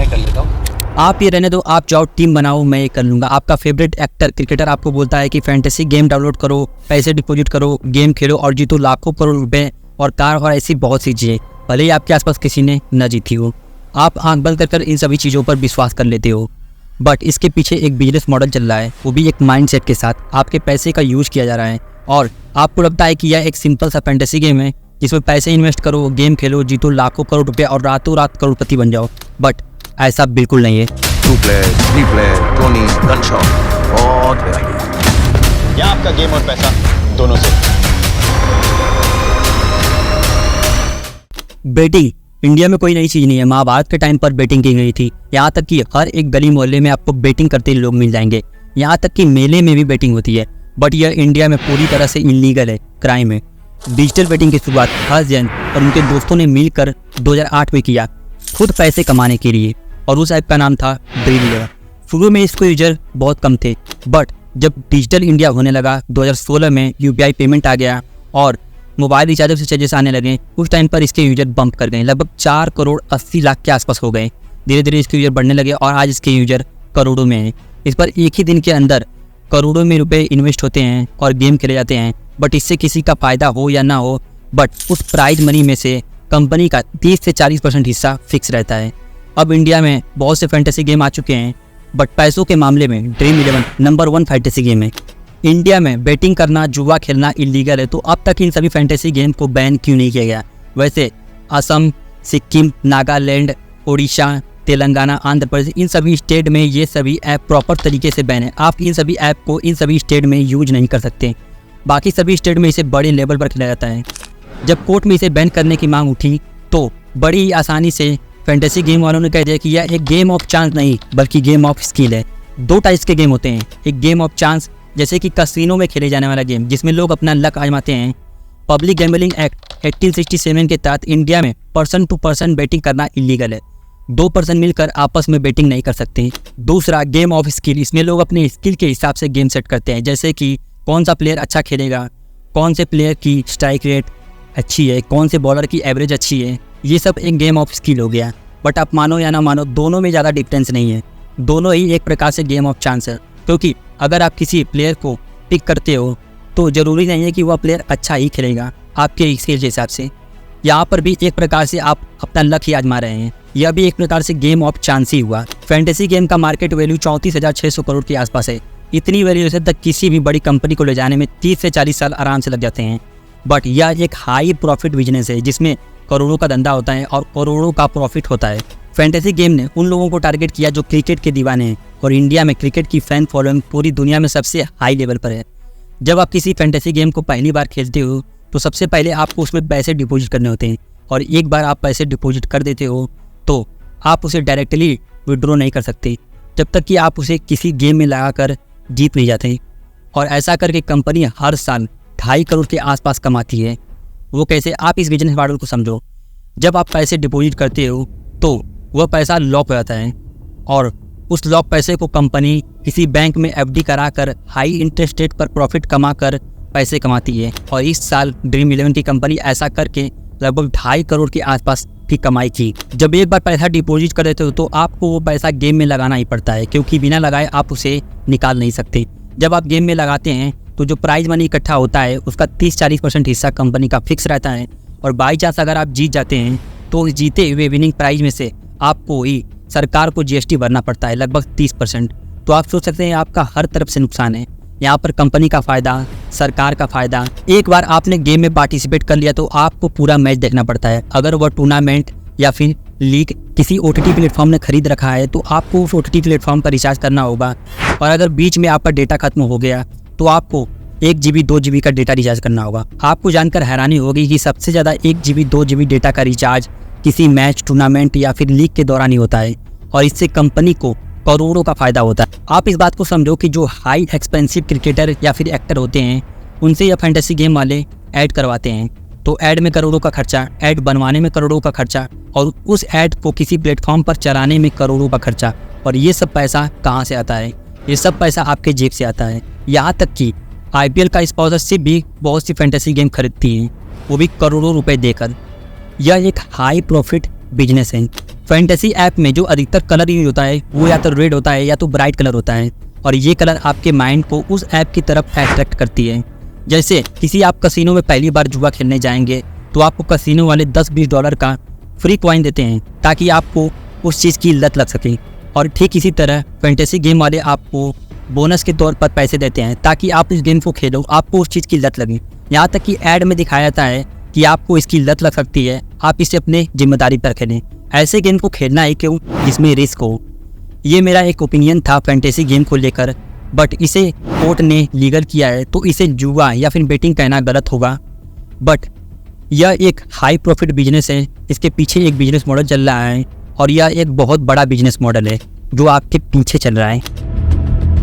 मैं कर लेता हूँ। आप ये रहने दो, आप जाओ टीम बनाओ, मैं ये कर लूँगा। आपका फेवरेट एक्टर क्रिकेटर आपको बोलता है कि फैंटेसी गेम डाउनलोड करो, पैसे डिपॉजिट करो, गेम खेलो और जीतो लाखों करोड़ रुपए और कार और ऐसी बहुत सी चीज़ें, भले ही आपके आसपास किसी ने न जीती हो। आप आंख बंद कर इन सभी चीज़ों पर विश्वास कर लेते हो, बट इसके पीछे एक बिजनेस मॉडल चल रहा है, वो भी एक माइंडसेट के साथ। आपके पैसे का यूज किया जा रहा है और आपको लगता है कि यह एक सिंपल सा फैंटेसी गेम है जिसमें पैसे इन्वेस्ट करो, गेम खेलो, जीतो लाखों करोड़ रुपए और रातों रात करोड़पति बन जाओ। बट ऐसा बिल्कुल नहीं है। 2 प्लेयर, 3 प्लेयर, टोनी, गनशॉट, बहुत वैरायटी। यहाँ आपका गेम और पैसा दोनों से। बेटिंग इंडिया में कोई नई चीज़ नहीं है। महाभारत के टाइम पर बेटिंग की गई थी। यहाँ तक कि हर एक गली मोहल्ले में आपको बेटिंग करते लोग मिल जाएंगे। यहाँ तक कि मेले में भी बेटिंग होती है, बट यह इंडिया में पूरी तरह से इलीगल है, क्राइम है। डिजिटल बेटिंग की शुरुआत हर्ष जैन और उनके दोस्तों ने मिलकर 2008 में किया, खुद पैसे कमाने के लिए, और उस ऐप का नाम था ड्रीम 11। शुरू में इसको यूजर बहुत कम थे, बट जब डिजिटल इंडिया होने लगा 2016 में UPI पेमेंट आ गया और मोबाइल रिचार्ज से चार्जेस आने लगे, उस टाइम पर इसके यूजर बम्प कर गए। लगभग 4 करोड़ 80 लाख के आसपास हो गए। धीरे धीरे इसके यूजर बढ़ने लगे और आज इसके यूजर करोड़ों में हैं। इस पर एक ही दिन के अंदर करोड़ों में रुपए इन्वेस्ट होते हैं और गेम खेले जाते हैं, बट इससे किसी का फ़ायदा हो या ना हो, बट उस प्राइज मनी में से कंपनी का 30 से 40% हिस्सा फिक्स रहता है। अब इंडिया में बहुत से फैंटेसी गेम आ चुके हैं, बट पैसों के मामले में ड्रीम 11 नंबर 1 फैंटेसी गेम है। इंडिया में बेटिंग करना, जुआ खेलना इलीगल है, तो अब तक इन सभी फैंटेसी गेम को बैन क्यों नहीं किया गया? वैसे असम, सिक्किम, नागालैंड, उड़ीसा, तेलंगाना, आंध्र प्रदेश, इन सभी स्टेट में ये सभी ऐप प्रॉपर तरीके से बैन है। आप इन सभी ऐप को इन सभी स्टेट में यूज नहीं कर सकते। बाकी सभी स्टेट में इसे बड़े लेवल पर खेला जाता है। जब कोर्ट में इसे बैन करने की मांग उठी तो बड़ी ही आसानी से फैंटेसी गेम वालों ने कह दिया कि यह एक गेम ऑफ चांस नहीं बल्कि गेम ऑफ स्किल है। 2 टाइप्स के गेम होते हैं, एक गेम ऑफ चांस जैसे कि कसिनो में खेले जाने वाला गेम जिसमें लोग अपना लक आजमाते हैं। पब्लिक गैम्बलिंग एक्ट 1867 के तहत इंडिया में पर्सन टू पर्सन बेटिंग करना इलीगल है। 2 पर्सन मिलकर आपस में बेटिंग नहीं कर सकते। दूसरा गेम ऑफ स्किल, इसमें लोग अपने स्किल के हिसाब से गेम सेट करते हैं, जैसे कि कौन सा प्लेयर अच्छा खेलेगा, कौन से प्लेयर की स्ट्राइक रेट अच्छी है, कौन से बॉलर की एवरेज अच्छी है। ये सब एक गेम ऑफ स्किल हो गया। बट आप मानो या ना मानो, दोनों में ज़्यादा डिफरेंस नहीं है। दोनों ही एक प्रकार से गेम ऑफ चांस है, क्योंकि अगर आप किसी प्लेयर को पिक करते हो तो ज़रूरी नहीं है कि वह प्लेयर अच्छा ही खेलेगा आपके स्किल के हिसाब से। यहाँ पर भी एक प्रकार से आप अपना लक ही आजमा रहे हैं। यह भी एक प्रकार से गेम ऑफ चांस ही हुआ। फैंटेसी गेम का मार्केट वैल्यू 34,600 करोड़ के आसपास है। इतनी वैल्यूएशन तक किसी भी बड़ी कंपनी को ले जाने में 30 से 40 साल आराम से लग जाते हैं। बट यह एक हाई प्रॉफिट बिजनेस है जिसमें करोड़ों का धंधा होता है और करोड़ों का प्रॉफिट होता है। फैंटेसी गेम ने उन लोगों को टारगेट किया जो क्रिकेट के दीवाने हैं, और इंडिया में क्रिकेट की फैन फॉलोइंग पूरी दुनिया में सबसे हाई लेवल पर है। जब आप किसी फैंटेसी गेम को पहली बार खेलते हो तो सबसे पहले आपको उसमें पैसे डिपॉजिट करने होते हैं, और एक बार आप पैसे डिपॉजिट कर देते हो तो आप उसे डायरेक्टली विड्रॉ नहीं कर सकते जब तक कि आप उसे किसी गेम में लगाकर जीत नहीं जाते। और ऐसा करके कंपनी हर साल 2.5 करोड़ के आसपास कमाती है। वो कैसे? आप इस बिजनेस मॉडल को समझो। जब आप पैसे डिपॉजिट करते हो तो वह पैसा लॉक हो जाता है, और उस लॉक पैसे को कंपनी किसी बैंक में FD कराकर हाई इंटरेस्ट रेट पर प्रॉफिट कमाकर पैसे कमाती है। और इस साल ड्रीम 11 की कंपनी ऐसा करके लगभग 2.5 करोड़ के आसपास की कमाई की। जब एक बार पैसा डिपॉजिट कर देते हो तो आपको वो पैसा गेम में लगाना ही पड़ता है, क्योंकि बिना लगाए आप उसे निकाल नहीं सकते। जब आप गेम में लगाते हैं तो जो प्राइज मनी इकट्ठा होता है उसका 30-40% हिस्सा कंपनी का फिक्स रहता है, और बाई चांस अगर आप जीत जाते हैं तो जीते हुए विनिंग प्राइज में से आपको ही सरकार को GST भरना पड़ता है, लगभग 30%। तो आप सोच सकते हैं आपका हर तरफ से नुकसान है। यहाँ पर कंपनी का फ़ायदा, सरकार का फ़ायदा। एक बार आपने गेम में पार्टिसिपेट कर लिया तो आपको पूरा मैच देखना पड़ता है। अगर वह टूर्नामेंट या फिर लीग किसी OTT प्लेटफॉर्म ने खरीद रखा है तो आपको उस OTT प्लेटफॉर्म पर रिचार्ज करना होगा, और अगर बीच में आपका डेटा खत्म हो गया तो आपको 1 GB 2 GB का डेटा रिचार्ज करना होगा। आपको जानकर हैरानी होगी कि सबसे ज़्यादा 1 GB 2 GB डेटा का रिचार्ज किसी मैच, टूर्नामेंट या फिर लीग के दौरान ही होता है, और इससे कंपनी को करोड़ों का फायदा होता है। आप इस बात को समझो कि जो हाई एक्सपेंसिव क्रिकेटर या फिर एक्टर होते हैं उनसे यह फैंटेसी गेम वाले ऐड करवाते हैं, तो ऐड में करोड़ों का खर्चा, ऐड बनवाने में करोड़ों का खर्चा, और उस ऐड को किसी प्लेटफॉर्म पर चलाने में करोड़ों का खर्चा। और ये सब पैसा कहाँ से आता है? ये सब पैसा आपके जेब से आता है। यहाँ तक कि IPL का स्पॉन्सरशिप भी बहुत सी फैंटेसी गेम खरीदती हैं, वो भी करोड़ों रुपए देकर। यह एक हाई प्रॉफिट बिजनेस है। फैंटेसी ऐप में जो अधिकतर कलर यूज होता है वो या तो रेड होता है या तो ब्राइट कलर होता है, और ये कलर आपके माइंड को उस ऐप की तरफ अट्रैक्ट करती है। जैसे किसी आप कसिनो में पहली बार जुआ खेलने जाएंगे तो आपको कसिनो वाले 10-20 डॉलर का फ्री कॉइन देते हैं ताकि आपको उस चीज़ की लत लग सके। और ठीक इसी तरह फैंटेसी गेम वाले आपको बोनस के तौर पर पैसे देते हैं ताकि आप इस गेम को खेलो, आपको उस चीज़ की लत लगे। यहाँ तक कि ऐड में दिखाया जाता है कि आपको इसकी लत लग सकती है, आप इसे अपने जिम्मेदारी पर खेलें। ऐसे गेम को खेलना है क्यों जिसमें रिस्क हो। ये मेरा एक ओपिनियन था फैंटेसी गेम को लेकर, बट इसे कोर्ट ने लीगल किया है तो इसे जुआ या फिर बेटिंग कहना गलत होगा। बट यह एक हाई प्रॉफिट बिजनेस है, इसके पीछे एक बिजनेस मॉडल चल रहा है और यह एक बहुत बड़ा बिजनेस मॉडल है जो आपके पीछे चल रहा है।